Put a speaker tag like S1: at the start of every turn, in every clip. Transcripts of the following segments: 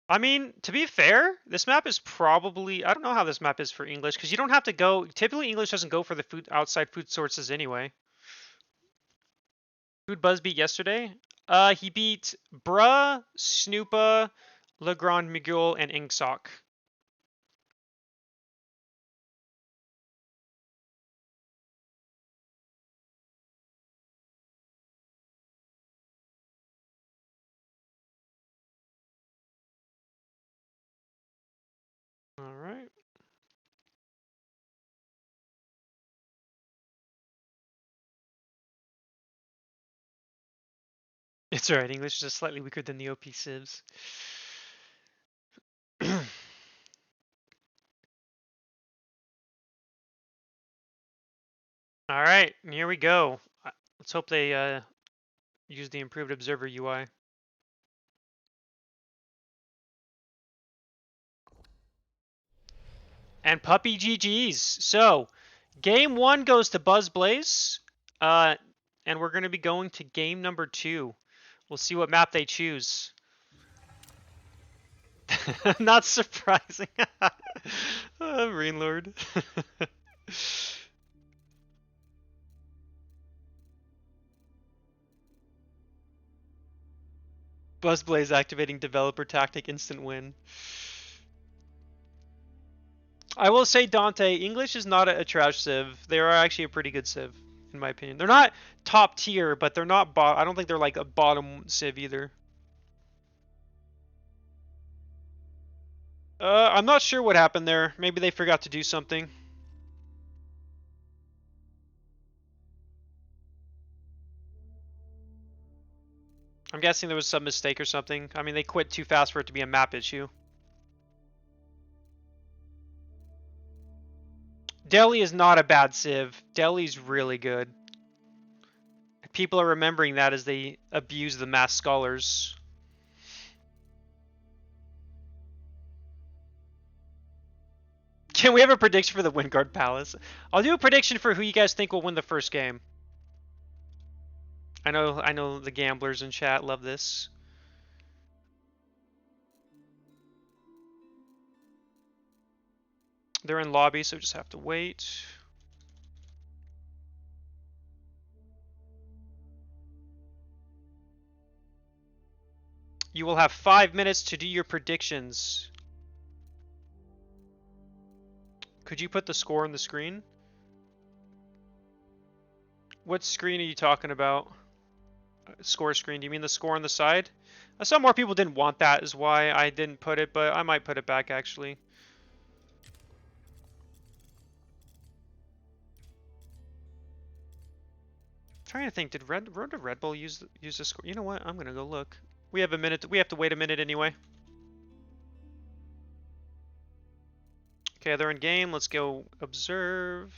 S1: I mean, to be fair, this map is probably, I don't know how this map is for English, because you don't have to go, typically English doesn't go for the food outside food sources anyway. Who'd Buzz beat yesterday? He beat Bruh, Snoopa, Legrand Miguel, and Inksock. All right. It's alright, English is just slightly weaker than the OP civs. Alright, here we go. Let's hope they use the improved observer UI. And Puppy GG's. So, game 1 goes to Buzz Blaze. And we're going to be going to game number 2. We'll see what map they choose. Not surprising. Rain Lord. Buzzblaze activating developer tactic instant win. I will say, Dante, English is not a trash civ. They are actually a pretty good civ, in my opinion. They're not top tier, but they're not I don't think they're like a bottom civ either. I'm not sure what happened there. Maybe they forgot to do something. I'm guessing there was some mistake or something. I mean, they quit too fast for it to be a map issue. Delhi is not a bad civ. Delhi's really good. People are remembering that as they abuse the mass scholars. Can we have a prediction for the Wingard Palace? I'll do a prediction for who you guys think will win the first game. I know the gamblers in chat love this. They're in lobby, so just have to wait. You will have 5 minutes to do your predictions. Could you put the score on the screen? What screen are you talking about? Score screen. Do you mean the score on the side? Some more people didn't want that, is why I didn't put it, but I might put it back actually. I'm trying to think, did Red Bull use the score? You know what? I'm gonna go look. We have a minute. We have to wait a minute anyway. Okay, they're in game. Let's go observe.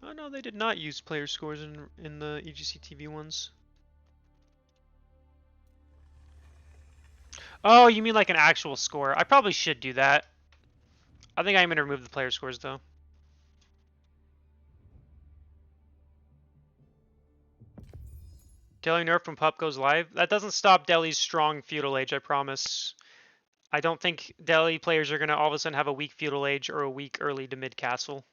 S1: Oh no, they did not use player scores in the EGC TV ones. Oh, you mean like an actual score? I probably should do that. I think I'm gonna remove the player scores though. Delhi nerf when Pup goes live. That doesn't stop Delhi's strong feudal age, I promise. I don't think Delhi players are gonna all of a sudden have a weak feudal age or a weak early to mid castle.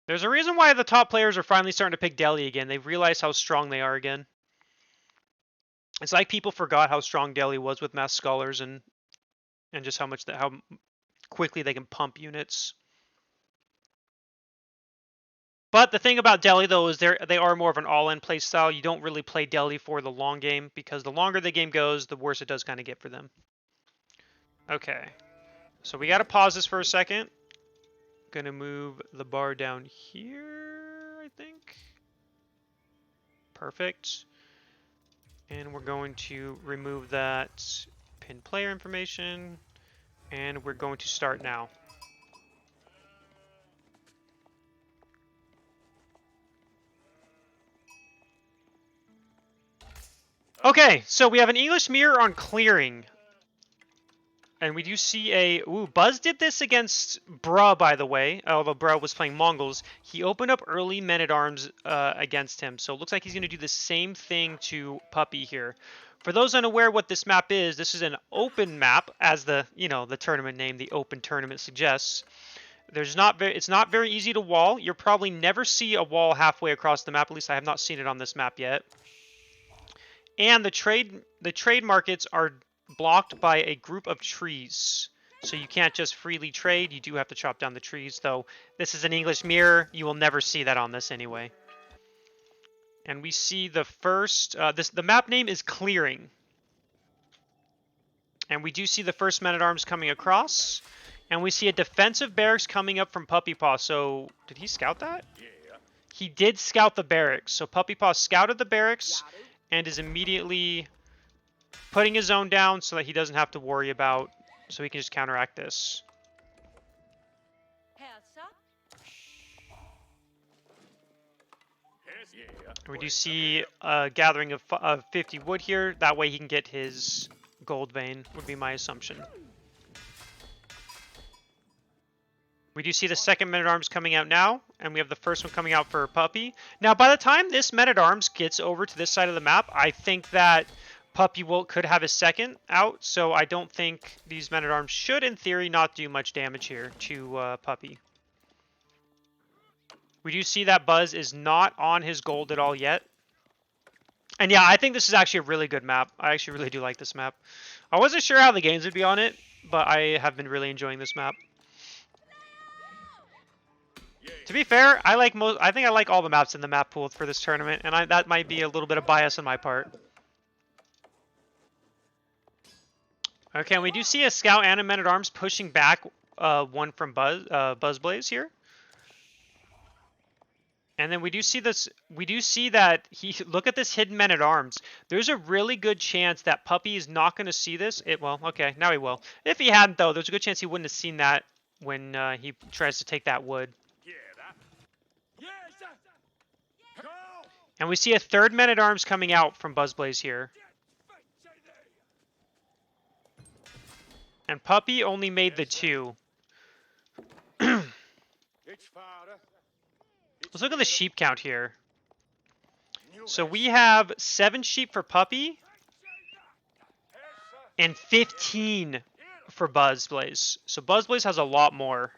S1: There's a reason why the top players are finally starting to pick Delhi again. They've realized how strong they are again. It's like people forgot how strong Delhi was with mass scholars and just how quickly they can pump units. But the thing about Delhi though is they are more of an all-in play style. You don't really play Delhi for the long game because the longer the game goes, the worse it does kind of get for them. Okay, so we gotta pause this for a second. Gonna move the bar down here, I think. Perfect. And we're going to remove that pin player information. And we're going to start now. Okay, so we have an English mirror on clearing. And we do see a... Ooh, Buzz did this against Bruh, by the way. Although Bruh was playing Mongols. He opened up early Men-at-Arms against him. So it looks like he's going to do the same thing to Puppy here. For those unaware what this map is, this is an open map, as the, the tournament name, the Open Tournament suggests. It's not very easy to wall. You'll probably never see a wall halfway across the map. At least I have not seen it on this map yet. And the trade markets are blocked by a group of trees. So you can't just freely trade. You do have to chop down the trees, though this is an English mirror. You will never see that on this anyway. And we see the first... the map name is Clearing. And we do see the first Men-at-Arms coming across. And we see a defensive barracks coming up from Puppypaw. So, did he scout that? Yeah. He did scout the barracks. So Puppypaw scouted the barracks and is immediately putting his zone down so that he doesn't have to worry about, so he can just counteract this. We do see a gathering of 50 wood here. That way he can get his gold vein, would be my assumption. We do see the second Men-at-Arms coming out now, and we have the first one coming out for Puppy. Now, by the time this Men-at-Arms gets over to this side of the map, I think that Puppy could have his second out, so I don't think these Men-at-Arms should, in theory, not do much damage here to Puppy. We do see that Buzz is not on his gold at all yet. And yeah, I think this is actually a really good map. I actually really do like this map. I wasn't sure how the games would be on it, but I have been really enjoying this map. To be fair, I think I like all the maps in the map pool for this tournament, and that might be a little bit of bias on my part. Okay, and we do see a Scout and a Men-at-Arms pushing back one from Buzzblaze here. And then we do see this. We do see that look at this hidden Men-at-Arms. There's a really good chance that Puppy is not going to see this. Well, okay, now he will. If he hadn't, though, there's a good chance he wouldn't have seen that when he tries to take that wood. And we see a third Men-at-Arms coming out from Buzzblaze here. And Puppy only made the 2. Let's look at the sheep count here. So we have 7 sheep for Puppy and 15 for Buzzblaze. So Buzzblaze has a lot more.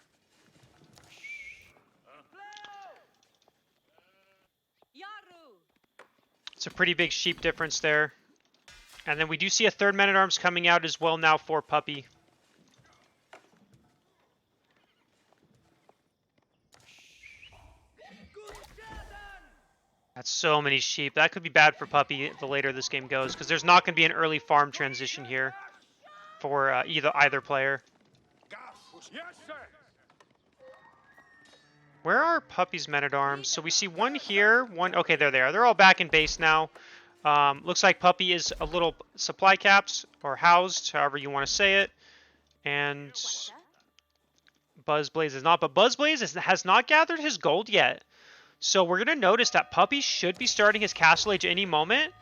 S1: It's a pretty big sheep difference there. And then we do see a third Men-at-Arms coming out as well now for Puppy. That's so many sheep. That could be bad for Puppy the later this game goes, because there's not going to be an early farm transition here for either player. Where are Puppy's Men-at-Arms? So we see one here, one... Okay, there they are. They're all back in base now. Looks like Puppy is a little supply capped, or housed, however you want to say it. And Buzzblaze is not. But Buzzblaze has not gathered his gold yet. So we're going to notice that Puppy should be starting his Castle Age any moment.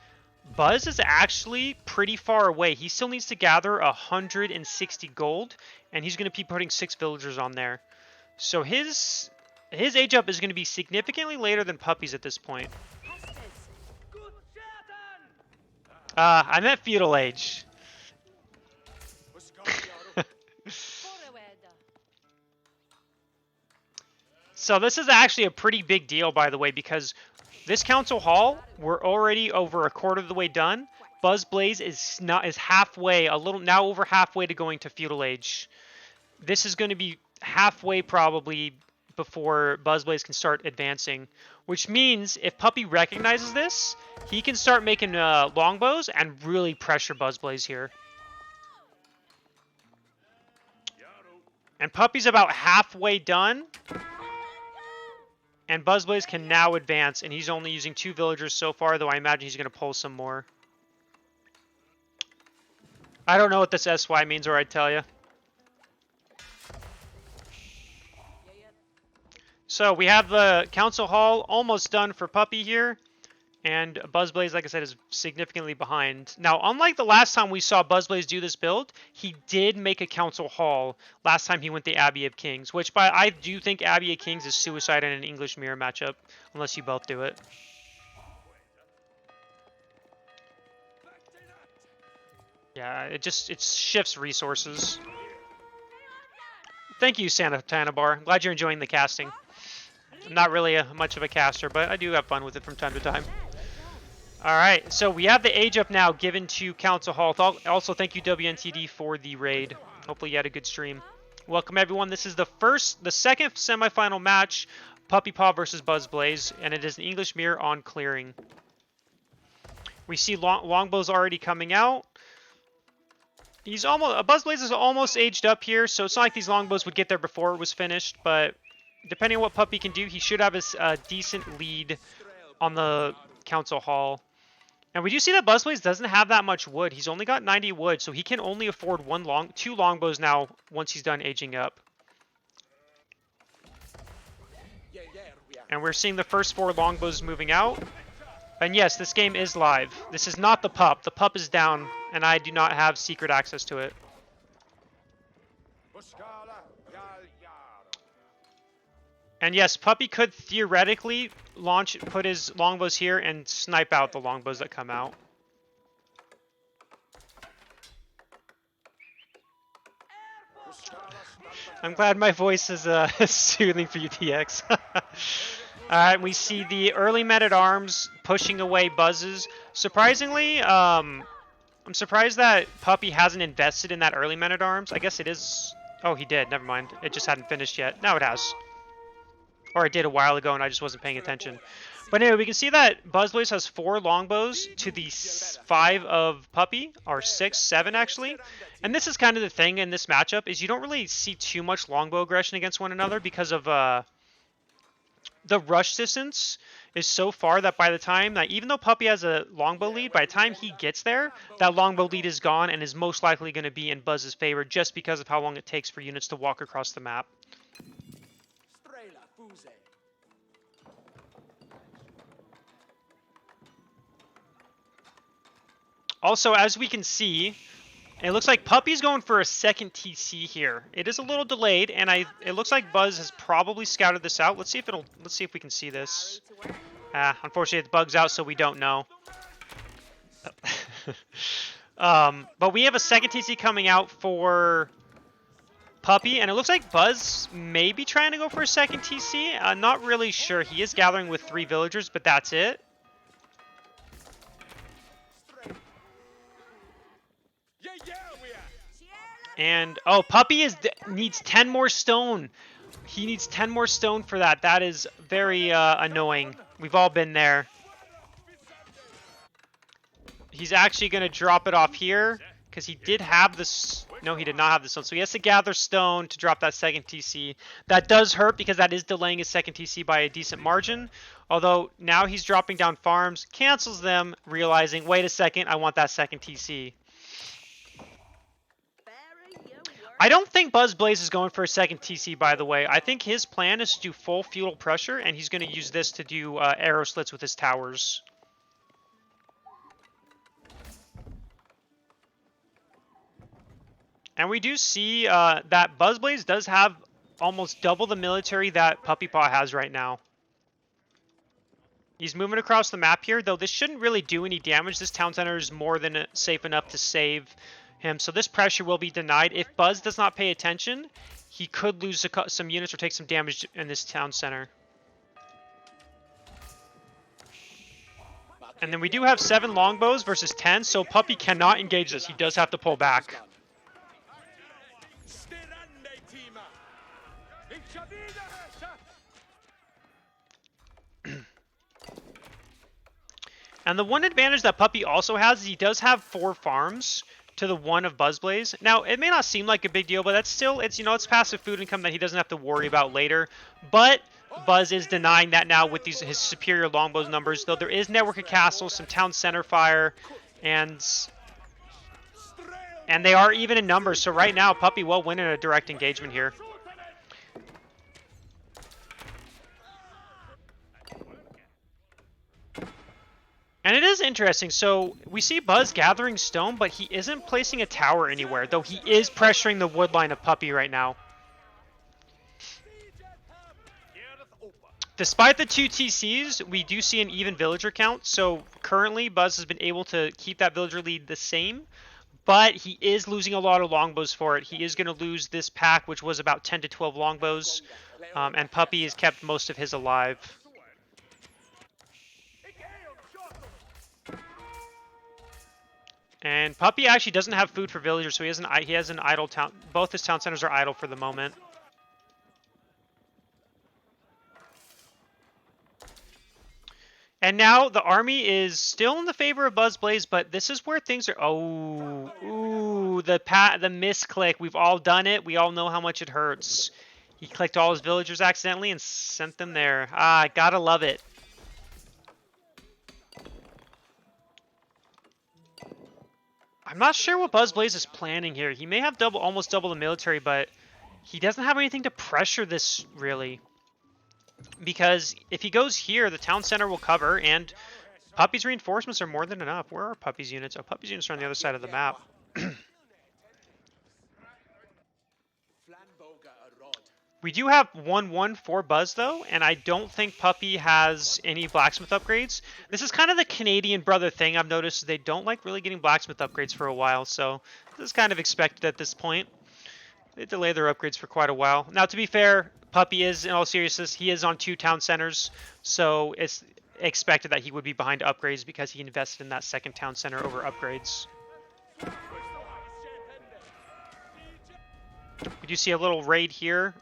S1: Buzz is actually pretty far away. He still needs to gather 160 gold, and he's going to be putting 6 villagers on there. So his age up is going to be significantly later than Puppy's at this point. I meant feudal age. So this is actually a pretty big deal, by the way, because this council hall, we're already over a quarter of the way done. Buzzblaze is halfway, now over halfway to going to feudal age. This is going to be halfway probably before Buzzblaze can start advancing, which means if Puppy recognizes this, he can start making longbows and really pressure Buzzblaze here. And Puppy's about halfway done. And Buzzblaze can now advance, and he's only using 2 villagers so far, though I imagine he's going to pull some more. I don't know what this SY means, or I'd tell you. So we have the council hall almost done for Puppy here. And Buzzblaze, like I said, is significantly behind. Now, unlike the last time we saw Buzzblaze do this build, he did make a Council Hall last time he went the Abbey of Kings, which I do think Abbey of Kings is suicide in an English Mirror matchup, unless you both do it. Yeah, it shifts resources. Thank you, Santa Tanabar. I'm glad you're enjoying the casting. I'm not really much of a caster, but I do have fun with it from time to time. Alright, so we have the age up now given to Council Hall. Also, thank you, WNTD, for the raid. Hopefully you had a good stream. Welcome, everyone. This is the second semifinal match, Puppypaw versus Buzzblaze, and it is an English Mirror on clearing. We see Longbow's already coming out. Buzzblaze is almost aged up here, so it's not like these Longbows would get there before it was finished, but depending on what Puppy can do, he should have a decent lead on the Council Hall. And we do see that Buzzblaze doesn't have that much wood. He's only got 90 wood, so he can only afford two longbows now once he's done aging up. And we're seeing the first 4 longbows moving out. And yes, this game is live. This is not the pup. The pup is down, and I do not have secret access to it. And yes, Puppy could theoretically put his longbows here and snipe out the longbows that come out. I'm glad my voice is soothing for you, TX. Alright, we see the early men-at-arms pushing away Buzzes. Surprisingly, I'm surprised that Puppy hasn't invested in that early men-at-arms. I guess it is... Oh, he did. Never mind. It just hadn't finished yet. Now it has. Or it did a while ago and I just wasn't paying attention. But anyway, we can see that Buzzblaze has 4 longbows to the 5 of Puppy, or 6, 7 actually. And this is kind of the thing in this matchup, is you don't really see too much longbow aggression against one another because of the rush distance is so far that by the time that, even though Puppy has a longbow lead, by the time he gets there, that longbow lead is gone and is most likely going to be in Buzz's favor just because of how long it takes for units to walk across the map. Also, as we can see, it looks like Puppy's going for a second TC here. It is a little delayed, and it looks like Buzz has probably scouted this out. Let's see if we can see this. Unfortunately, it bugs out, so we don't know. But we have a second TC coming out for Puppy, and it looks like Buzz may be trying to go for a second TC. Not really sure. He is gathering with 3 villagers, but that's it. And, oh, Puppy needs 10 more stone. He needs 10 more stone for that. That is very annoying. We've all been there. He's actually going to drop it off here because he did have this. No, he did not have the stone. So he has to gather stone to drop that second TC. That does hurt because that is delaying his second TC by a decent margin. Although now he's dropping down farms, cancels them, realizing, wait a second, I want that second TC. I don't think Buzzblaze is going for a second TC, by the way. I think his plan is to do full feudal pressure, and he's going to use this to do arrow slits with his towers. And we do see that Buzzblaze does have almost double the military that Puppypaw has right now. He's moving across the map here, though this shouldn't really do any damage. This town center is more than safe enough to save him, so this pressure will be denied. If Buzz does not pay attention, he could lose some units or take some damage in this town center. And then we do have 7 longbows versus 10, so Puppy cannot engage this. He does have to pull back. And the one advantage that Puppy also has is he does have 4 farms to the 1 of Buzzblaze. Now, it may not seem like a big deal, but that's still, it's passive food income that he doesn't have to worry about later. But Buzz is denying that now with his superior longbows numbers, though there is network of castles, some town center fire, and they are even in numbers. So right now, Puppy will win in a direct engagement here. And it is interesting. So we see Buzz gathering stone, but he isn't placing a tower anywhere, though he is pressuring the wood line of Puppy right now. Despite the 2 TCs, we do see an even villager count. So currently, Buzz has been able to keep that villager lead the same, but he is losing a lot of longbows for it. He is going to lose this pack, which was about 10 to 12 longbows, and Puppy has kept most of his alive. And Puppy actually doesn't have food for villagers, so he has an idle town. Both his town centers are idle for the moment. And now the army is still in the favor of Buzzblaze, but this is where things are. Oh, ooh, the misclick. We've all done it. We all know how much it hurts. He clicked all his villagers accidentally and sent them there. Ah, gotta love it. I'm not sure what Buzzblaze is planning here. He may have almost double the military, but he doesn't have anything to pressure this really. Because if he goes here, the town center will cover, and Puppy's reinforcements are more than enough. Where are Puppy's units? Oh, Puppy's units are on the other side of the map. We do have 1-1 for Buzz, though, and I don't think Puppy has any blacksmith upgrades. This is kind of the Canadian brother thing. I've noticed they don't like really getting blacksmith upgrades for a while, so this is kind of expected at this point. They delay their upgrades for quite a while. Now, to be fair, Puppy is, in all seriousness, he is on 2 town centers, so it's expected that he would be behind upgrades because he invested in that second town center over upgrades. We do see a little raid here.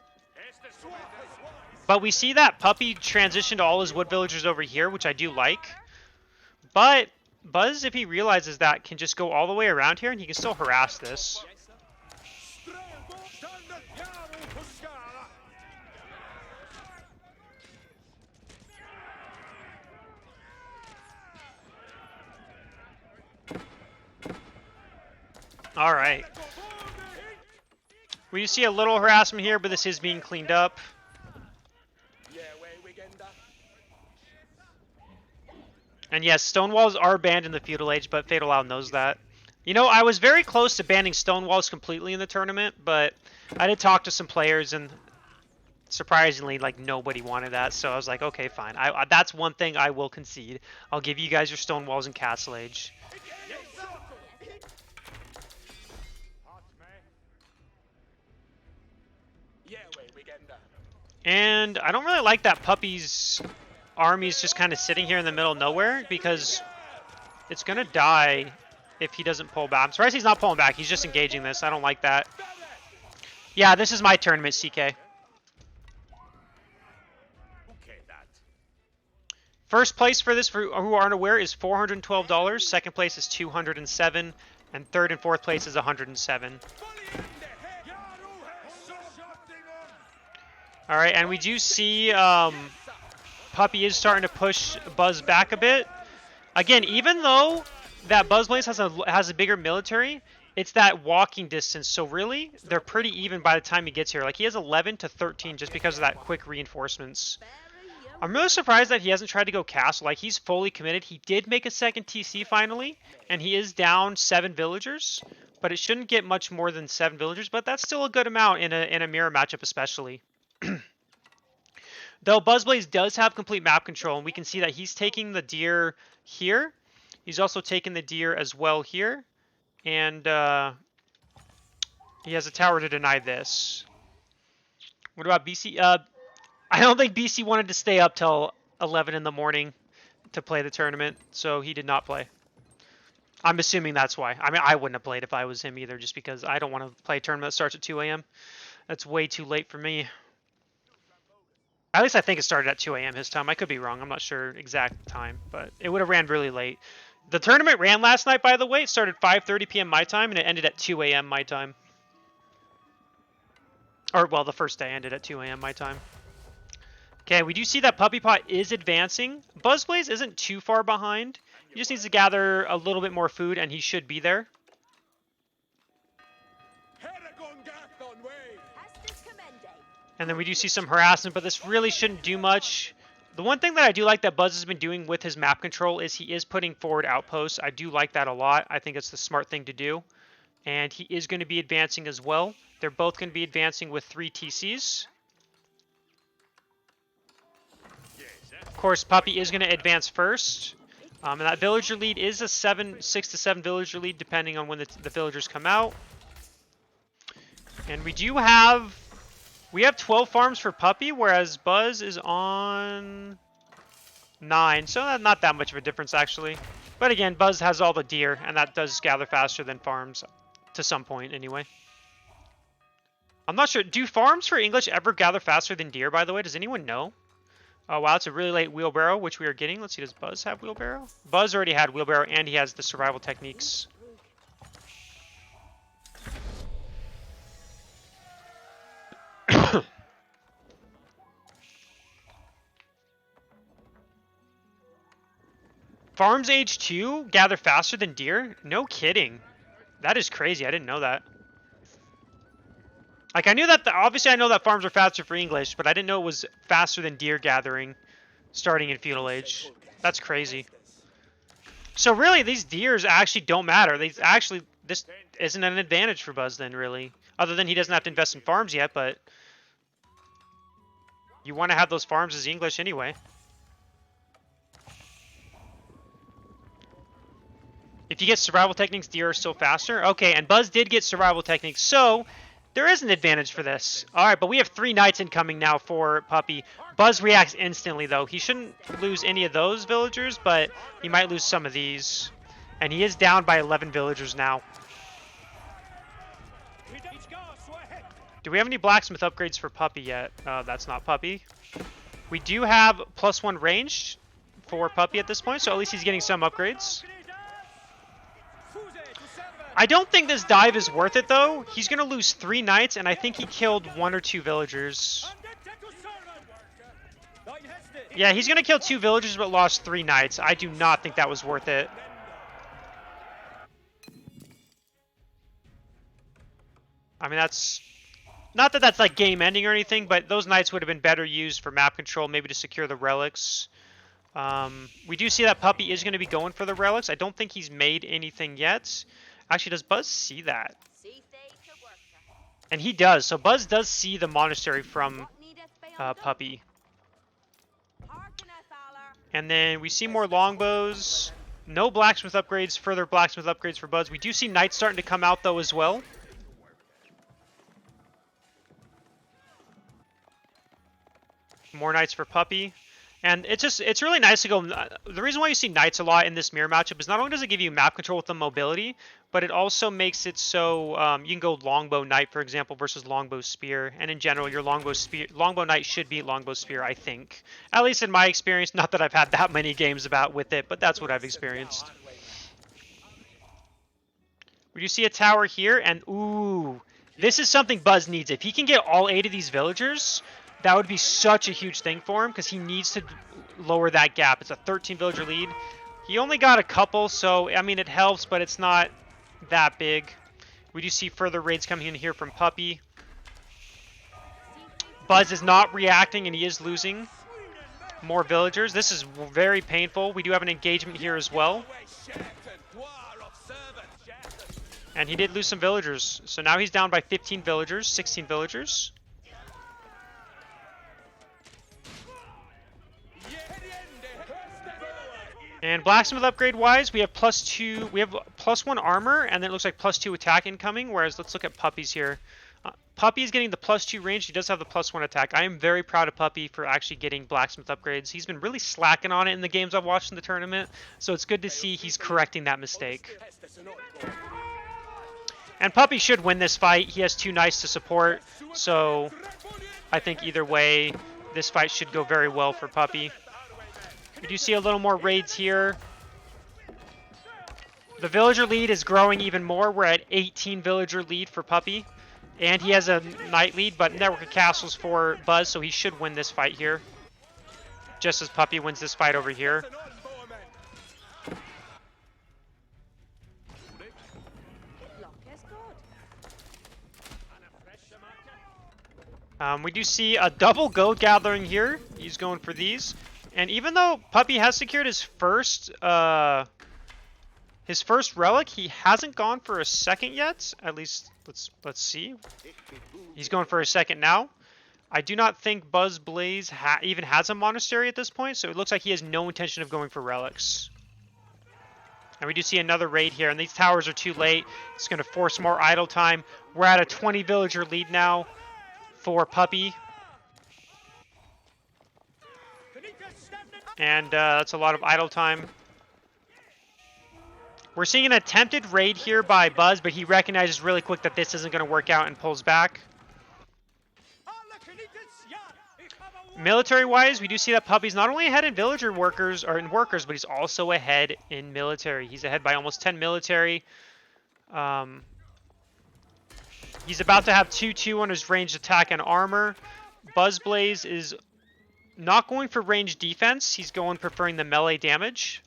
S1: But we see that Puppy transitioned all his wood villagers over here, which I do like. But Buzz, if he realizes that, can just go all the way around here and he can still harass this. All right. We see a little harassment here, but this is being cleaned up. And yes, stone walls are banned in the feudal age, but Fatal Owl knows that. You know, I was very close to banning stone walls completely in the tournament, but I did talk to some players, and surprisingly, like, nobody wanted that. So I was like, okay, fine. That's one thing I will concede. I'll give you guys your stone walls in Castle Age. And I don't really like that Puppy's army's just kind of sitting here in the middle of nowhere, because it's going to die if he doesn't pull back. I'm surprised he's not pulling back. He's just engaging this. I don't like that. Yeah, this is my tournament, CK. First place for this, for who aren't aware, is $412. Second place is $207. And third and fourth place is $107. All right, and we do see Puppy is starting to push Buzz back a bit. Again, even though that Buzzblaze has a bigger military, it's that walking distance. So really, they're pretty even by the time he gets here. Like, he has 11 to 13 just because of that quick reinforcements. I'm really surprised that he hasn't tried to go castle. Like, he's fully committed. He did make a second TC finally, and he is down 7 villagers. But it shouldn't get much more than 7 villagers. But that's still a good amount in a mirror matchup, especially. Though Buzzblaze does have complete map control, and we can see that he's taking the deer here. He's also taking the deer as well here. And he has a tower to deny this. What about BC? I don't think BC wanted to stay up till 11 in the morning to play the tournament, so he did not play. I'm assuming that's why. I mean, I wouldn't have played if I was him either, just because I don't want to play a tournament that starts at 2 a.m. That's way too late for me. At least I think it started at 2 a.m. his time. I could be wrong. I'm not sure exact time, but it would have ran really late. The tournament ran last night, by the way. It started 5:30 p.m. my time, and it ended at 2 a.m. my time. Or, well, the first day ended at 2 a.m. my time. Okay, we do see that Puppypaw is advancing. Buzzblaze isn't too far behind. He just needs to gather a little bit more food, and he should be there. And then we do see some harassment, but this really shouldn't do much. The one thing that I do like that Buzz has been doing with his map control is he is putting forward outposts. I do like that a lot. I think it's the smart thing to do. And he is going to be advancing as well. They're both going to be advancing with 3 TCs. Of course, Puppy is going to advance first. And that villager lead is a 6 to 7 villager lead, depending on when the villagers come out. And we have 12 farms for Puppy, whereas Buzz is on 9. So not that much of a difference, actually. But again, Buzz has all the deer, and that does gather faster than farms, to some point, anyway. I'm not sure. Do farms for English ever gather faster than deer, by the way? Does anyone know? Oh, wow, it's a really late wheelbarrow, which we are getting. Let's see, does Buzz have wheelbarrow? Buzz already had wheelbarrow, and he has the survival techniques. Farms age 2 gather faster than deer? No kidding. That is crazy. I didn't know that. Like, I knew that, obviously I know that farms are faster for English, but I didn't know it was faster than deer gathering starting in feudal age. That's crazy. So really, these deers actually don't matter. This isn't an advantage for Buzz then, really. Other than he doesn't have to invest in farms yet, but you want to have those farms as English anyway. If you get survival techniques, deer are still faster. Okay, and Buzz did get survival techniques, so there is an advantage for this. All right, but we have 3 knights incoming now for Puppy. Buzz reacts instantly, though. He shouldn't lose any of those villagers, but he might lose some of these. And he is down by 11 villagers now. Do we have any blacksmith upgrades for Puppy yet? That's not Puppy. We do have +1 ranged for Puppy at this point, so at least he's getting some upgrades. I don't think this dive is worth it, though. He's going to lose 3 knights, and I think he killed 1 or 2 villagers. Yeah, he's going to kill 2 villagers, but lost 3 knights. I do not think that was worth it. I mean, that's... Not that that's like game ending or anything, but those knights would have been better used for map control, maybe to secure the relics. We do see that Puppy is going to be going for the relics. I don't think he's made anything yet. Actually, does Buzz see that? And he does. So Buzz does see the monastery from Puppy. And then we see more longbows. No blacksmith upgrades, further blacksmith upgrades for Buzz. We do see knights starting to come out, though, as well. More knights for Puppy. And it's really nice to go. The reason why you see knights a lot in this mirror matchup is not only does it give you map control with the mobility, but it also makes it so you can go longbow knight, for example, versus longbow spear. And in general, your longbow knight should beat longbow spear, I think. At least in my experience. Not that I've had that many games with it, but that's what I've experienced. We do see a tower here, and ooh, this is something Buzz needs. If he can get all 8 of these villagers, that would be such a huge thing for him, because he needs to lower that gap. It's a 13 villager lead. He only got a couple, so, I mean, it helps, but it's not that big. We do see further raids coming in here from Puppy. Buzz is not reacting, and he is losing more villagers. This is very painful. We do have an engagement here as well. And he did lose some villagers. So now he's down by 15 villagers, 16 villagers. And blacksmith upgrade wise, we have +2, we have +1 armor, and then it looks like +2 attack incoming, whereas let's look at Puppy's here. Puppy is getting the +2 range, he does have the +1 attack. I am very proud of Puppy for actually getting blacksmith upgrades. He's been really slacking on it in the games I've watched in the tournament, so it's good to see he's correcting that mistake. And Puppy should win this fight. He has 2 knights to support, so I think either way, this fight should go very well for Puppy. We do see a little more raids here. The villager lead is growing even more. We're at 18 villager lead for Puppy. And he has a knight lead, but network of castles for Buzz, so he should win this fight here. Just as Puppy wins this fight over here. We do see a double gold gathering here. He's going for these. And even though Puppy has secured his first relic, he hasn't gone for a second yet. At least let's see. He's going for a second now. I do not think Buzz Blaze even has a monastery at this point, so it looks like he has no intention of going for relics. And we do see another raid here, and these towers are too late. It's going to force more idle time. We're at a 20 villager lead now for Puppy. And that's a lot of idle time. We're seeing an attempted raid here by Buzz, but he recognizes really quick that this isn't going to work out and pulls back. Military-wise, we do see that Puppy's not only ahead in villager workers, but he's also ahead in military. He's ahead by almost 10 military. He's about to have 2-2 on his ranged attack and armor. Buzzblaze is not going for ranged defense. He's preferring the melee damage.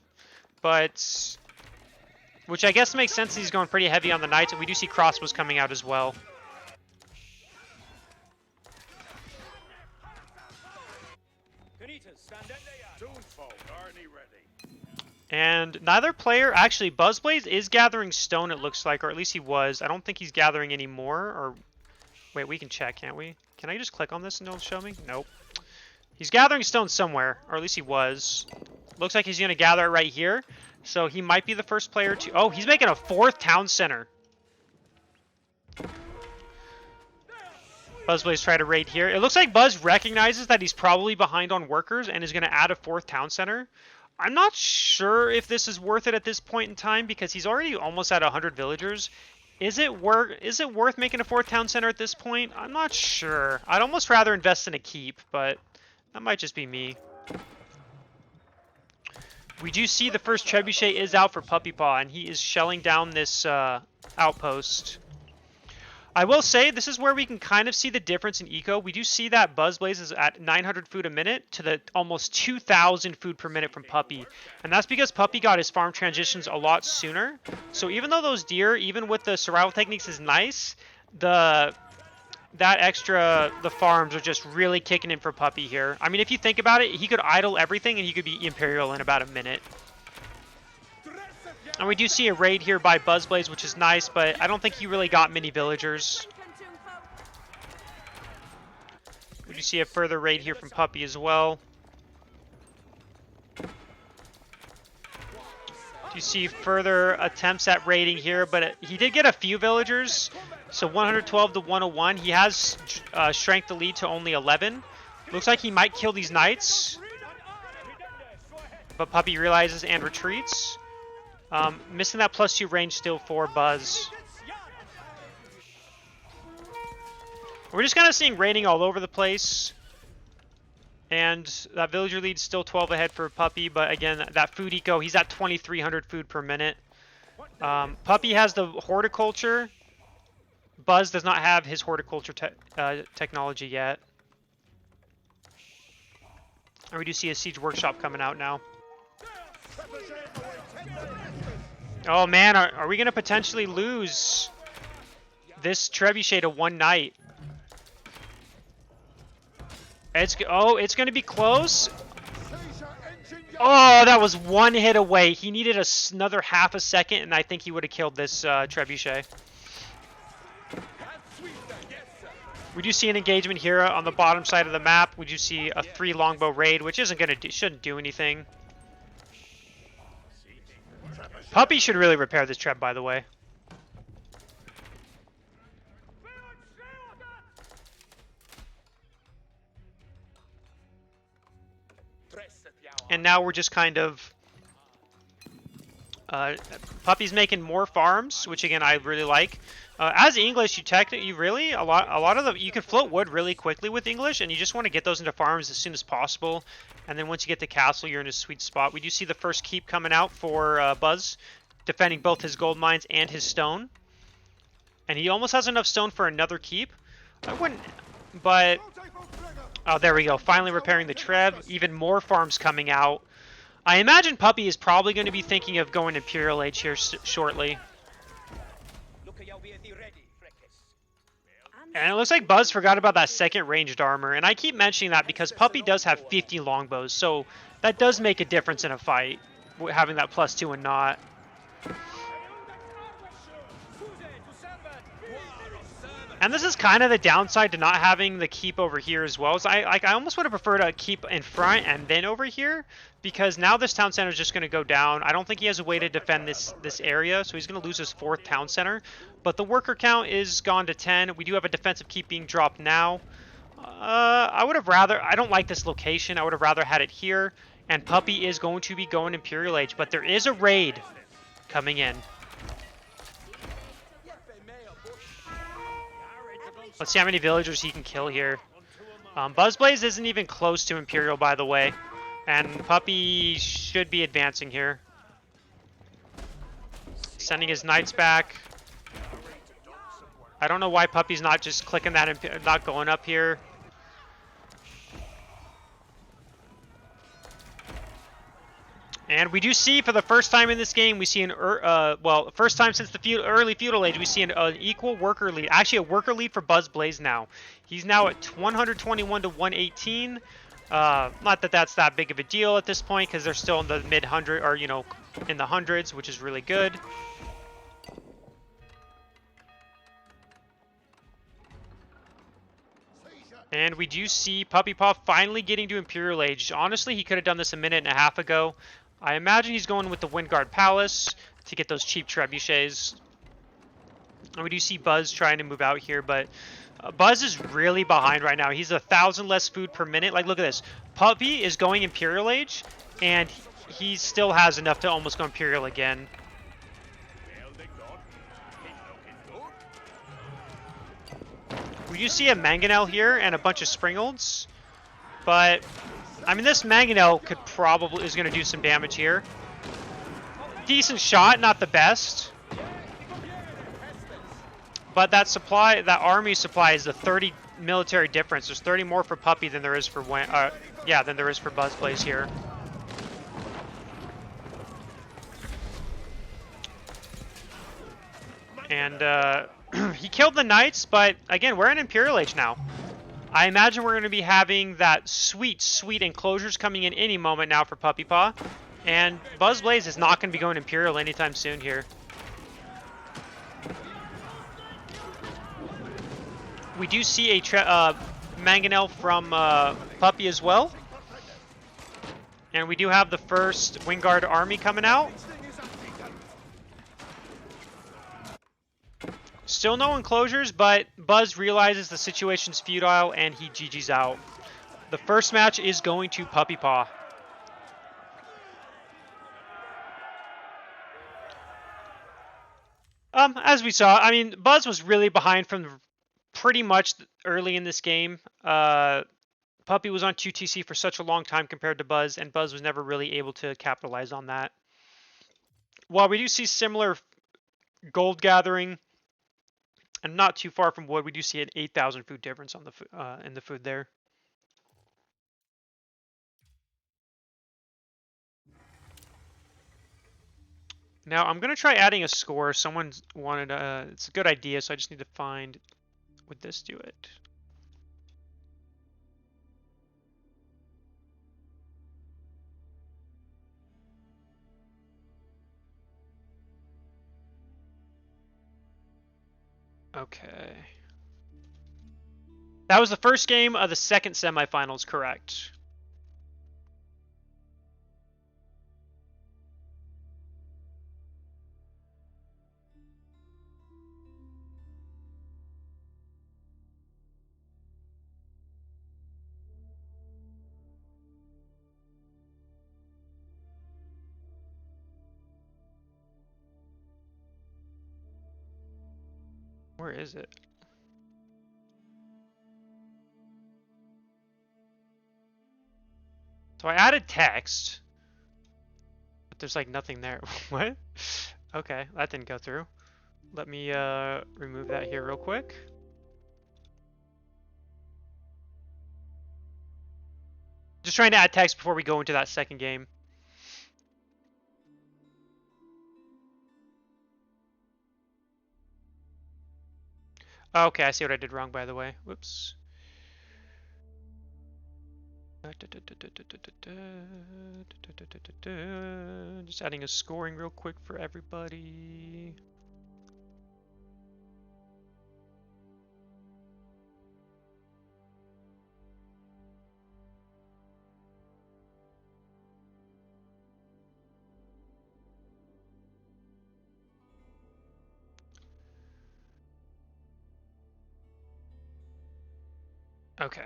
S1: But, which I guess makes sense. He's going pretty heavy on the knights, and we do see crossbows coming out as well. And neither player, actually, Buzzblaze is gathering stone, it looks like, or at least he was. I don't think he's gathering anymore, or... Wait, we can check, can't we? Can I just click on this and it'll show me? Nope. He's gathering stone somewhere, or at least he was. Looks like he's going to gather it right here. So he might be the first player to... Oh, he's making a 4th town center. Buzzblaze try to raid here. It looks like Buzz recognizes that he's probably behind on workers and is going to add a 4th town center. I'm not sure if this is worth it at this point in time because he's already almost at 100 villagers. Is it worth making a 4th town center at this point? I'm not sure. I'd almost rather invest in a keep, but that might just be me. We do see the first trebuchet is out for Puppypaw, and he is shelling down this outpost. I will say, this is where we can kind of see the difference in eco. We do see that Buzzblaze is at 900 food a minute to the almost 2,000 food per minute from Puppy. And that's because Puppy got his farm transitions a lot sooner. So even though those deer, even with the survival techniques is nice, the farms are just really kicking in for Puppy here. I mean, if you think about it, he could idle everything and he could be Imperial in about a minute. And we do see a raid here by Buzzblaze, which is nice, but I don't think he really got many villagers. We do see a further raid here from Puppy as well. You see further attempts at raiding here, but he did get a few villagers. So 112 to 101. He has strength to lead to only 11. Looks like he might kill these knights. But Puppy realizes and retreats. Missing that +2 range still for Buzz. We're just kind of seeing raiding all over the place. And that villager lead's still 12 ahead for Puppy, but again, that food eco, he's at 2,300 food per minute. Puppy has the horticulture. Buzz does not have his horticulture technology yet. And we do see a siege workshop coming out now. Oh man, are we going to potentially lose this trebuchet to one knight? It's going to be close. Oh, that was one hit away. He needed another half a second, and I think he would have killed this trebuchet. We do see an engagement here on the bottom side of the map. We do see a 3 longbow raid, which shouldn't do anything. Puppy should really repair this treb, by the way. And now we're just kind of... Puppy's making more farms, which again I really like. As English, you can float wood really quickly with English, and you just want to get those into farms as soon as possible. And then once you get the castle, you're in a sweet spot. We do see the first keep coming out for Buzz, defending both his gold mines and his stone. And he almost has enough stone for another keep. I wouldn't, but... Oh, there we go. Finally repairing the treb. Even more farms coming out. I imagine Puppy is probably going to be thinking of going Imperial Age here shortly. And it looks like Buzz forgot about that second ranged armor. And I keep mentioning that because Puppy does have 50 longbows. So That does make a difference in a fight, having that +2 and not. And this is kind of the downside to not having the keep over here as well. So I almost would have preferred a keep in front and then over here, because now this town center is just going to go down. I don't think he has a way to defend this area, so he's going to lose his 4th town center. But the worker count is gone to 10. We do have a defensive keep being dropped now. I would have rather... I don't like this location. I would have rather had it here. And Puppy is going to be going Imperial Age, but there is a raid coming in. Let's see how many villagers he can kill here. Buzzblaze isn't even close to Imperial, by the way. And Puppy should be advancing here. Sending his knights back. I don't know why Puppy's not just clicking that, not going up here. And we do see, for the first time in this game, we see well, first time since the early feudal age, we see an equal worker lead. Actually, a worker lead for Buzzblaze now. He's now at 121 to 118. Not that that's that big of a deal at this point, because they're still in the mid-hundred, or, you know, in the hundreds, which is really good. And we do see Puppypaw finally getting to Imperial Age. Honestly, he could have done this a minute and a half ago. I imagine he's going with the Windguard Palace to get those cheap trebuchets. And we do see Buzz trying to move out here, but Buzz is really behind right now. He's 1,000 less food per minute. Like, look at this. Puppy is going Imperial Age, and he still has enough to almost go Imperial again. We do see a Mangonel here and a bunch of Springolds, but I mean, this Mangonel is going to do some damage here. Decent shot, not the best. But that army supply is a 30 military difference. There's 30 more for Puppy than there is for Buzzblaze here. And he killed the knights, but again, we're in Imperial Age now. I imagine we're going to be having that sweet, sweet enclosures coming in any moment now for Puppypaw. And Buzzblaze is not going to be going Imperial anytime soon here. We do see a Mangonel from Puppy as well. And we do have the first Wingguard army coming out. Still no enclosures, but Buzz realizes the situation's futile and he GG's out. The first match is going to Puppypaw. As we saw, I mean, Buzz was really behind from pretty much early in this game. Puppy was on 2TC for such a long time compared to Buzz, and Buzz was never really able to capitalize on that. While we do see similar gold gathering, and not too far from wood, we do see an 8,000 food difference on the in the food there. Now I'm gonna try adding a score. Someone wanted it's a good idea, so I just need to find. Would this do it? Okay. That was the first game of the second semifinals, correct? Where is it? So I added text, but there's like nothing there. What? Okay, that didn't go through. Let me remove that here real quick. Just trying to add text before we go into that second game. Okay, I see what I did wrong, by the way. Whoops. Just adding a scoring real quick for everybody. Okay.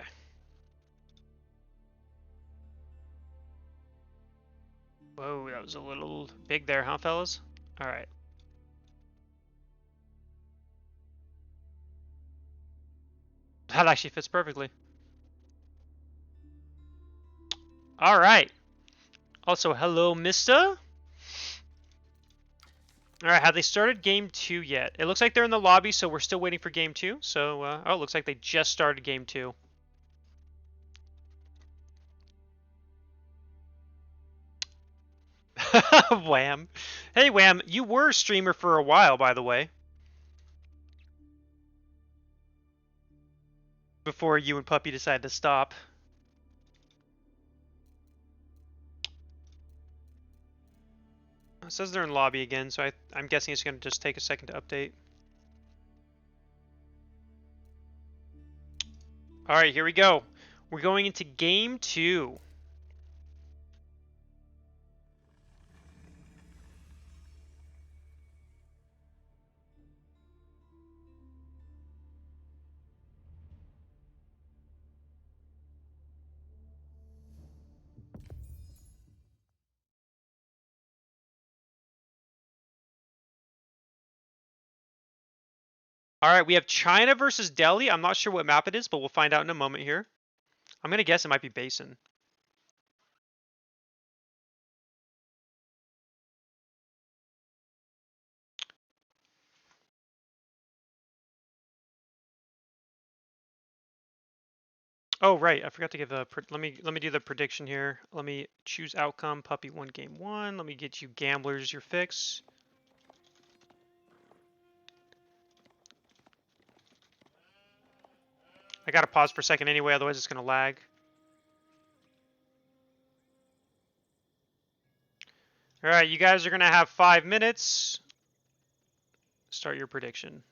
S1: Whoa, that was a little big there, huh, fellas? All right. That actually fits perfectly. All right. Also, hello, Mista. All right, have they started game 2 yet? It looks like they're in the lobby, so we're still waiting for game 2. So, oh, it looks like they just started game 2. Wham. Hey, Wham, you were a streamer for a while, by the way. Before you and Puppy decided to stop. It says they're in lobby again, so I'm guessing it's going to just take a second to update. All right, here we go. We're going into game 2. All right, we have China versus Delhi. I'm not sure what map it is, but we'll find out in a moment here. I'm going to guess it might be Basin. Oh, right. I forgot to give a let me do the prediction here. Let me choose outcome. Puppy won game 1. Let me get you gamblers your fix. I got to pause for a second anyway, otherwise it's going to lag. All right, you guys are going to have 5 minutes. Start your prediction.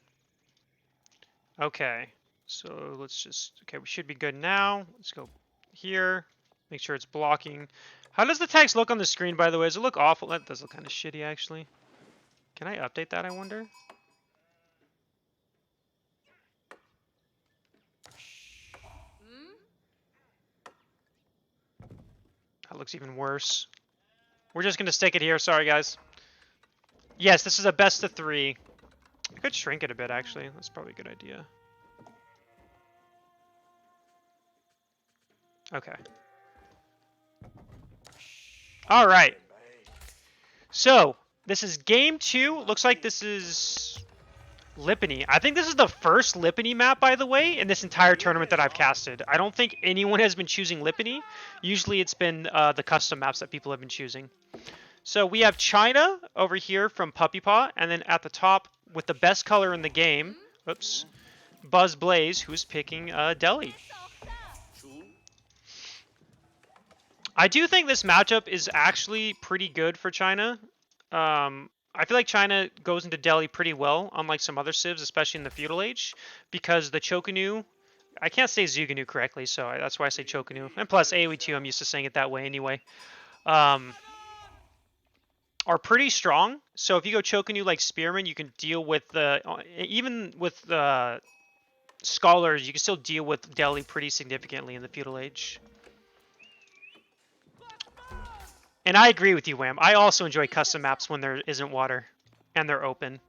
S1: Okay. So let's just, okay, we should be good now. Let's go here. Make sure it's blocking. How does the text look on the screen, by the way? Does it look awful? That does look kind of shitty, actually. Can I update that, I wonder? That looks even worse. We're just going to stick it here. Sorry, guys. Yes, this is a best of 3. I could shrink it a bit, actually. That's probably a good idea. Okay. All right. So, this is game 2. Looks like this is Lipany. I think this is the first Lipany map, by the way, in this entire tournament that I've casted. I don't think anyone has been choosing Lipany. Usually it's been the custom maps that people have been choosing. So we have China over here from Puppypaw, and then at the top with the best color in the game, oops, Buzz Blaze, who's picking Delhi. I do think this matchup is actually pretty good for China. I feel like China goes into Delhi pretty well, unlike some other civs, especially in the feudal age, because the Chokanu, I can't say Zuganu correctly, so that's why I say Chokanu. And plus, AoE 2, I'm used to saying it that way anyway. Are pretty strong. So if you go Chokanu like Spearman, you can deal with the even with the scholars, you can still deal with Delhi pretty significantly in the feudal age. And I agree with you, Wham. I also enjoy custom maps when there isn't water and they're open.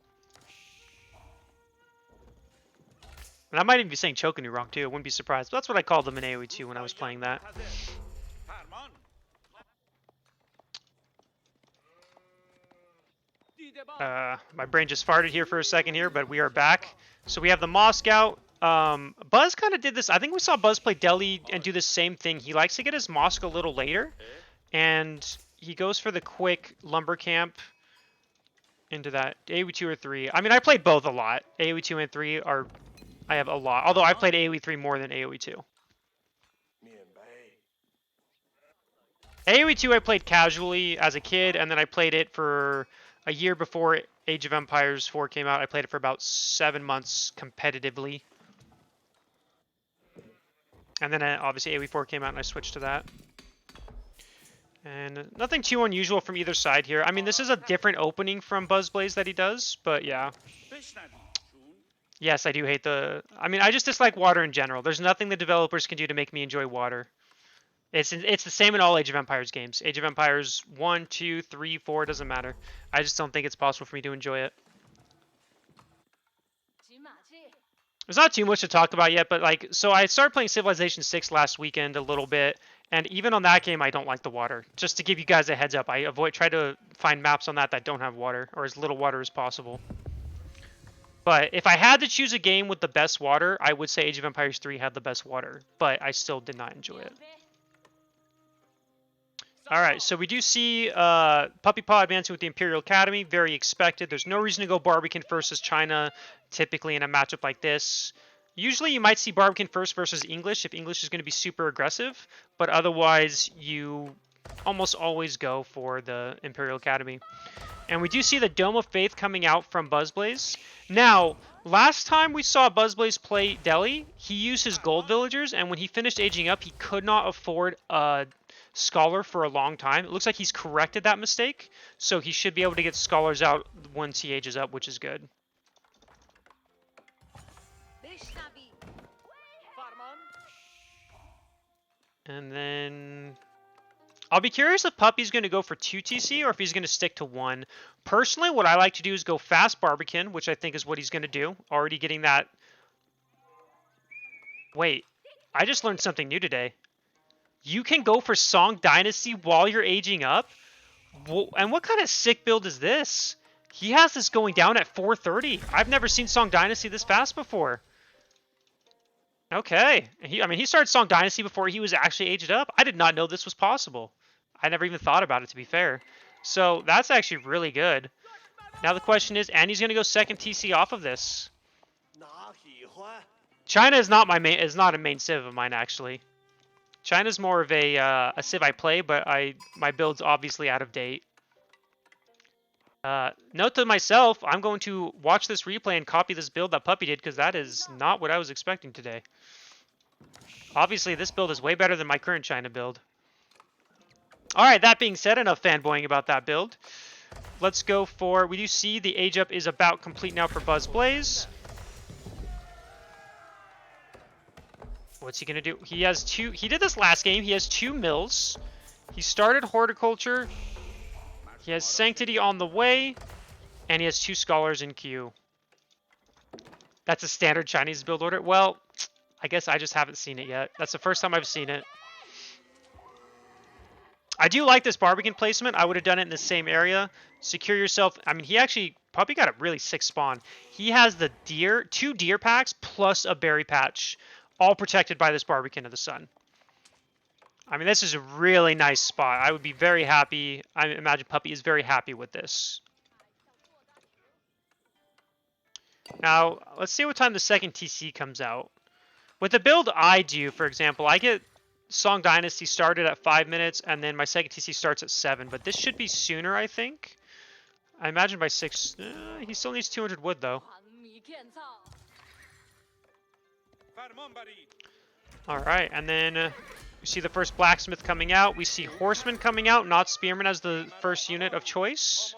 S1: And I might even be saying Chokanu wrong too. I wouldn't be surprised. But that's what I called them in AoE 2 when I was playing that. My brain just farted here for a second here, but we are back. So we have the Moscow. Buzz kind of did this. I think we saw Buzz play Delhi and do the same thing. He likes to get his Mosque a little later. And he goes for the quick lumber camp into that AoE 2 or 3. I mean, I played both a lot. AoE 2 and 3 are, I have a lot. Although I played AoE 3 more than AoE 2. AoE 2 I played casually as a kid, and then I played it for a year before Age of Empires 4 came out. I played it for about 7 months competitively. And then obviously AoE 4 came out and I switched to that. And nothing too unusual from either side here. I mean, this is a different opening from Buzzblaze that he does, but yeah. Yes, I do hate the... I mean, I just dislike water in general. There's nothing the developers can do to make me enjoy water. It's the same in all Age of Empires games. Age of Empires 1, 2, 3, 4, doesn't matter. I just don't think it's possible for me to enjoy it. There's not too much to talk about yet, but like, so I started playing Civilization 6 last weekend a little bit, and even on that game, I don't like the water. Just to give you guys a heads up, I try to find maps on that don't have water, or as little water as possible. But if I had to choose a game with the best water, I would say Age of Empires 3 had the best water, but I still did not enjoy it. Alright, so we do see Puppypaw advancing with the Imperial Academy. Very expected. There's no reason to go Barbican versus China, typically in a matchup like this. Usually you might see Barbican first versus English if English is going to be super aggressive, but otherwise you almost always go for the Imperial Academy. And we do see the Dome of Faith coming out from Buzzblaze. Now, last time we saw Buzzblaze play Delhi, he used his gold villagers, and when he finished aging up, he could not afford a Scholar for a long time. It looks like he's corrected that mistake, so he should be able to get Scholars out once he ages up, which is good. And then... I'll be curious if Puppy's going to go for 2 TC or if he's going to stick to 1. Personally, what I like to do is go fast Barbican, which I think is what he's going to do. Already getting that... Wait, I just learned something new today. You can go for Song Dynasty while you're aging up? And what kind of sick build is this? He has this going down at 430. I've never seen Song Dynasty this fast before. Okay. I mean, he started Song Dynasty before he was actually aged up. I did not know this was possible. I never even thought about it, to be fair. So that's actually really good. Now the question is, and he's going to go second TC off of this. China is not a main civ of mine, actually. China's more of a civ I play, but my build's obviously out of date. Note to myself, I'm going to watch this replay and copy this build that Puppy did, because that is not what I was expecting today. Obviously, this build is way better than my current China build. Alright, that being said, enough fanboying about that build. Let's go for... We do see the age up is about complete now for Buzzblaze. What's he going to do? He has 2... He did this last game. He has 2 mills. He started Horticulture. He has Sanctity on the way. And he has 2 Scholars in queue. That's a standard Chinese build order. Well, I guess I just haven't seen it yet. That's the first time I've seen it. I do like this Barbican placement. I would have done it in the same area. Secure yourself. I mean, he actually probably got a really sick spawn. He has the deer, 2 deer packs plus a berry patch, all protected by this Barbican of the Sun. I mean, this is a really nice spot. I would be very happy. I imagine Puppy is very happy with this. Now, let's see what time the second TC comes out. With the build I do, for example, I get Song Dynasty started at 5 minutes, and then my second TC starts at 7. But this should be sooner, I think. I imagine by 6... he still needs 200 wood, though. Alright, and then we see the first Blacksmith coming out. We see Horseman coming out, not Spearman as the first unit of choice.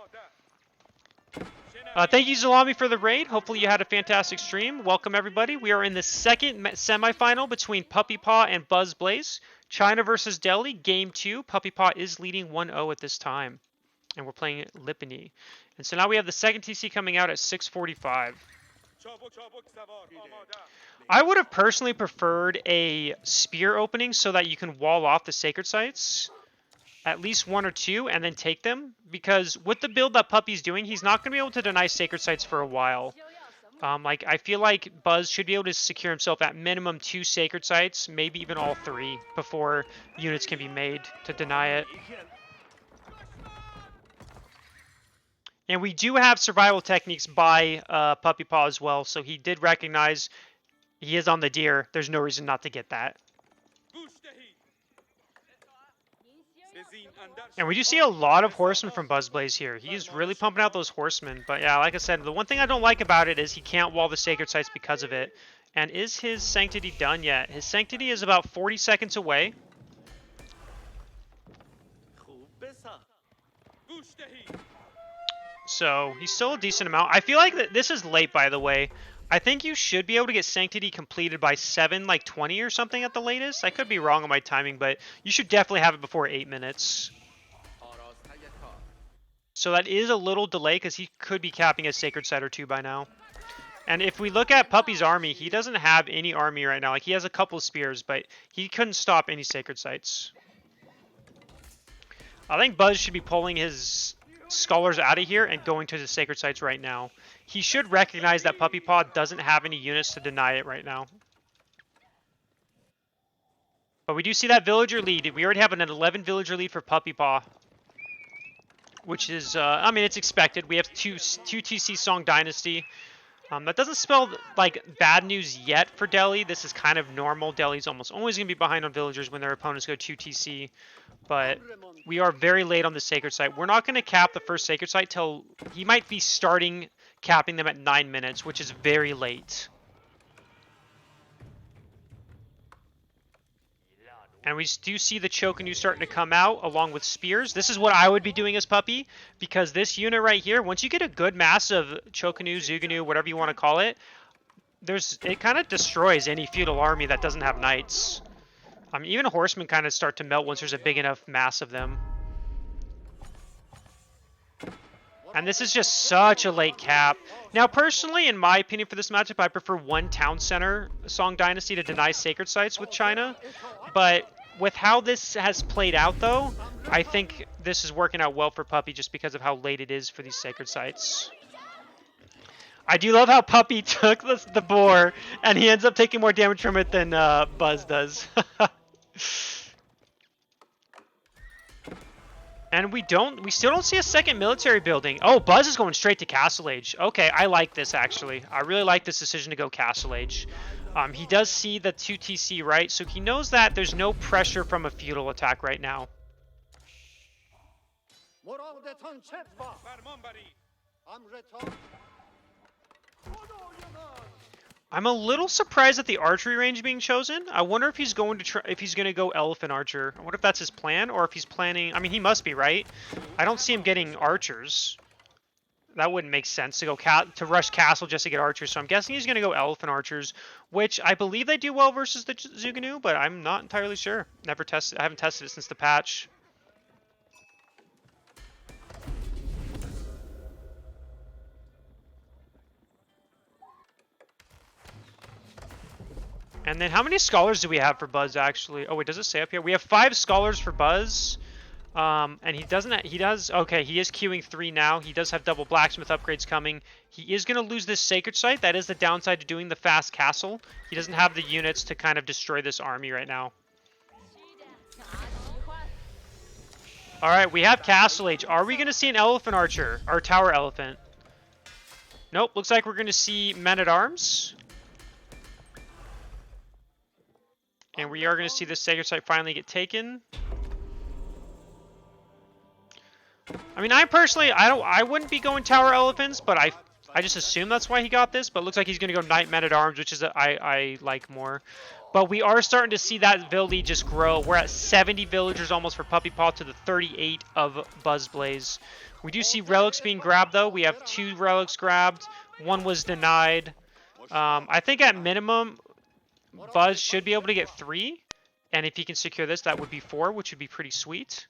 S1: Thank you, Zalami, for the raid. Hopefully you had a fantastic stream. Welcome, everybody. We are in the second semifinal between Puppypaw and Buzzblaze. China versus Delhi, Game 2. Puppypaw is leading 1-0 at this time. And we're playing Lipany. And so now we have the second TC coming out at 6:45. I would have personally preferred a spear opening so that you can wall off the sacred sites. At least 1 or 2, and then take them. Because with the build that Puppy's doing, he's not going to be able to deny sacred sites for a while. I feel like Buzz should be able to secure himself at minimum 2 sacred sites, maybe even all 3, before units can be made to deny it. And we do have survival techniques by Puppypaw as well, so he did recognize he is on the deer. There's no reason not to get that. And we do see a lot of horsemen from Buzzblaze here. He's really pumping out those horsemen. But yeah, like I said, the one thing I don't like about it is he can't wall the sacred sites because of it. And is his Sanctity done yet? His Sanctity is about 40 seconds away. So he's still a decent amount. I feel like this is late, by the way. I think you should be able to get Sanctity completed by 7:20 or something at the latest. I could be wrong on my timing, but you should definitely have it before 8 minutes. So that is a little delay because he could be capping a Sacred Site or two by now. And if we look at Puppy's army, he doesn't have any army right now. Like, he has a couple spears, but he couldn't stop any Sacred Sites. I think Buzz should be pulling his Scholars out of here and going to the Sacred Sites right now. He should recognize that Puppypaw doesn't have any units to deny it right now. But we do see that villager lead. We already have an 11 villager lead for Puppypaw, which is, I mean, it's expected. We have two TC Song Dynasty. That doesn't spell, like, bad news yet for Delhi. This is kind of normal. Delhi's almost always going to be behind on villagers when their opponents go 2 TC. But we are very late on the Sacred Site. We're not going to cap the first Sacred Site till he might be starting capping them at 9 minutes, which is very late. And we do see the Chokanu starting to come out along with spears. This is what I would be doing as Puppy, because this unit right here, once you get a good mass of Chokanu, Zuganu, whatever you want to call it, it kind of destroys any feudal army that doesn't have knights. Even horsemen kind of start to melt once there's a big enough mass of them. And this is just such a late cap. Now, personally, in my opinion for this matchup, I prefer one town center Song Dynasty to deny Sacred Sites with China. But with how this has played out, though, I think this is working out well for Puppy just because of how late it is for these Sacred Sites. I do love how Puppy took the boar, and he ends up taking more damage from it than Buzz does. And we still don't see a second military building. Oh, Buzz is going straight to Castle Age. Okay, I like this, actually. I really like this decision to go Castle Age. He does see the 2 TC, right? So he knows that there's no pressure from a feudal attack right now. I'm a little surprised at the archery range being chosen. I wonder if he's going to go elephant archer. I wonder if that's his plan, or if he's planning. I mean, he must be, right? I don't see him getting archers. That wouldn't make sense to go to rush castle just to get archers. So I'm guessing he's going to go elephant archers, which I believe they do well versus the Zuganu, but I'm not entirely sure. I haven't tested it since the patch. And then how many scholars do we have for Buzz, actually? Oh, wait, does it say up here? We have 5 scholars for Buzz. And he is queuing 3 now. He does have double blacksmith upgrades coming. He is going to lose this Sacred Site. That is the downside to doing the fast castle. He doesn't have the units to kind of destroy this army right now. All right, we have Castle Age. Are we going to see an elephant archer? Or tower elephant? Nope, looks like we're going to see men-at-arms. And we are going to see this Sacred Site finally get taken. I mean, I wouldn't be going tower elephants, but I just assume that's why he got this. But it looks like he's going to go knight men-at-arms, which is I like more. But we are starting to see that vill lead just grow. We're at 70 villagers almost for Puppypaw to the 38 of Buzzblaze. We do see relics being grabbed, though. We have 2 relics grabbed. 1 was denied. I think at minimum, Buzz should be able to get 3. And if he can secure this, that would be 4, which would be pretty sweet.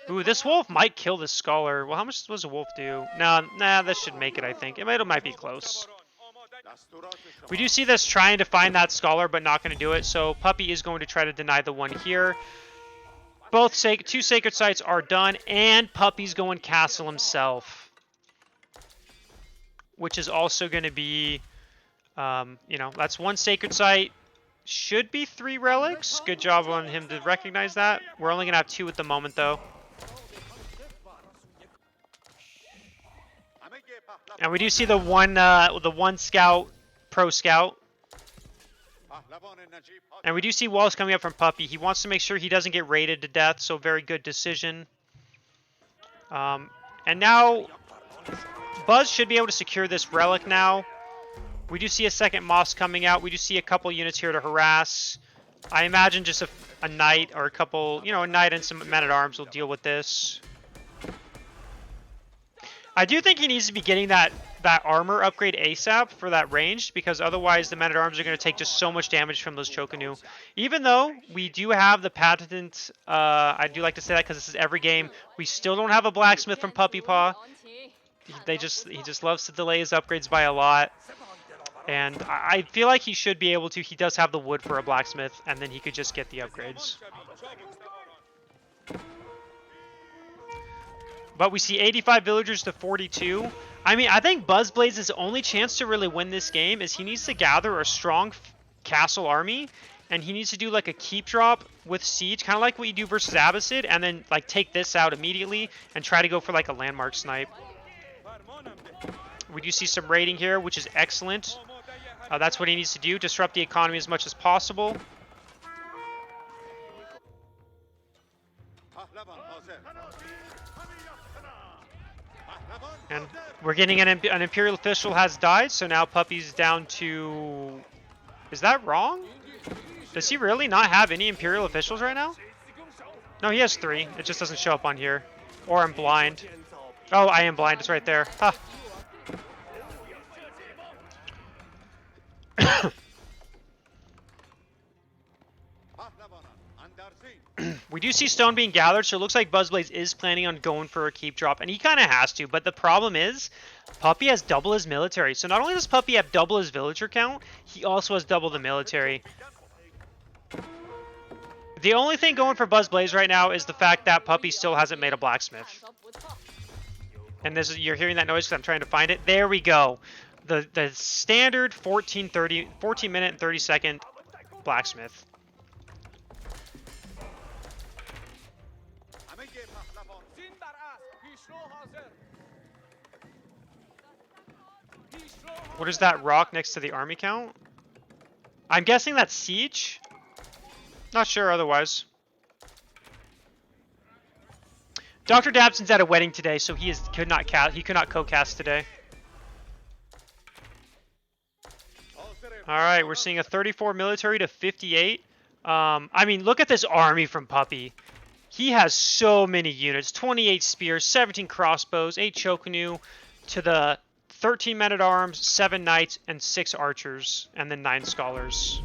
S1: Ooh, this wolf might kill this scholar. Well, how much does a wolf do? Nah, that should make it, I think. It might be close. We do see this trying to find that scholar, but not going to do it. So Puppy is going to try to deny the one here. Both 2 Sacred Sites are done, and Puppy's going castle himself. Which is also going to be, that's 1 Sacred Site. Should be 3 relics. Good job on him to recognize that. We're only going to have 2 at the moment, though. And we do see the one scout, pro scout. And we do see walls coming up from Puppy. He wants to make sure he doesn't get raided to death, so very good decision. And now Buzz should be able to secure this relic now. We do see a second Moss coming out. We do see a couple units here to harass. I imagine just a knight or a couple, a knight and some men-at-arms will deal with this. I do think he needs to be getting that armor upgrade ASAP for that range, because otherwise the men-at-arms are going to take just so much damage from those Chokanu. Even though we do have the patent, I do like to say that because this is every game, we still don't have a blacksmith from Puppypaw. He just loves to delay his upgrades by a lot. And I feel like he should be able to. He does have the wood for a blacksmith, and then he could just get the upgrades. But we see 85 villagers to 42. I mean, I think Buzzblaze's only chance to really win this game is he needs to gather a strong castle army, and he needs to do like a keep drop with siege, kind of like what you do versus Abbasid, and then like take this out immediately and try to go for like a landmark snipe. We do see some raiding here, which is excellent. That's what he needs to do, disrupt the economy as much as possible. And we're getting an Imperial official has died, so now Puppy's down to... Is that wrong? Does he really not have any Imperial officials right now? No, he has 3. It just doesn't show up on here. Or I'm blind. Oh, I am blind. It's right there. Huh. We do see stone being gathered, so it looks like Buzzblaze is planning on going for a keep drop, and he kind of has to, but the problem is Puppy has double his military. So not only does Puppy have double his villager count, he also has double the military. The only thing going for Buzzblaze right now is the fact that Puppy still hasn't made a blacksmith. And this is, you're hearing that noise because I'm trying to find it. There we go. The standard 14 minute and 30 second blacksmith. What is that rock next to the army count? I'm guessing that's siege. Not sure otherwise. Dr. Dabson's at a wedding today, so he could not co-cast today. All right, we're seeing a 34 military to 58. I mean, look at this army from Puppy. He has so many units: 28 spears, 17 crossbows, 8 Chokanu, to the 13 men-at-arms, 7 knights, and 6 archers, and then 9 scholars.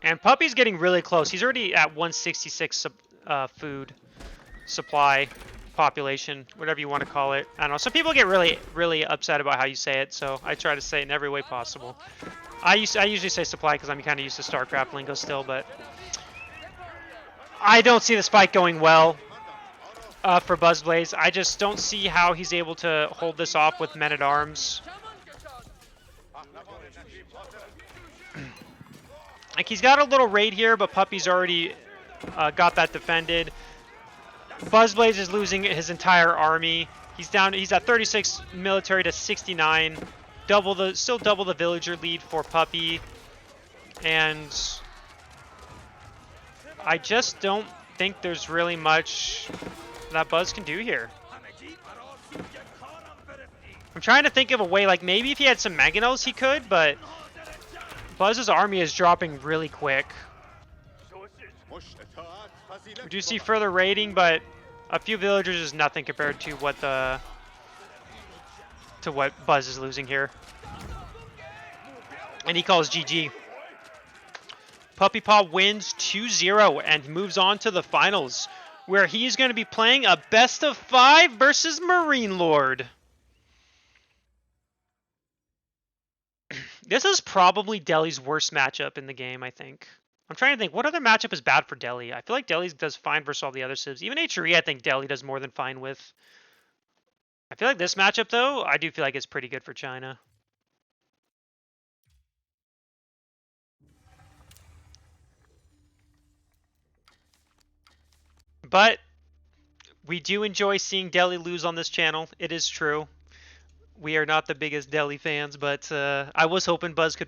S1: And Puppy's getting really close. He's already at 166 food supply population, whatever you want to call it. I don't know. Some people get really upset about how you say it, so I try to say it in every way possible. I usually say supply because I'm kind of used to StarCraft lingo still, but I don't see this fight going well for Buzzblaze. I just don't see how he's able to hold this off with men-at-arms. Like, he's got a little raid here, but Puppy's already got that defended. Buzzblaze is losing his entire army. He's at 36 military to 69. Still double the villager lead for Puppy. And I just don't think there's really much that Buzz can do here. I'm trying to think of a way, like maybe if he had some mangonels he could, but Buzz's army is dropping really quick. We do see further raiding, but a few villagers is nothing compared to what Buzz is losing here. And he calls GG. Puppypaw wins 2-0 and moves on to the finals, where he's going to be playing a best of 5 versus Marine Lord. This is probably Delhi's worst matchup in the game, I think. I'm trying to think, what other matchup is bad for Delhi? I feel like Delhi does fine versus all the other civs. Even HRE, I think Delhi does more than fine with. I feel like this matchup, though, I do feel like it's pretty good for China. But we do enjoy seeing Delhi lose on this channel. It is true. we are not the biggest Deli fans, but I was hoping Buzz could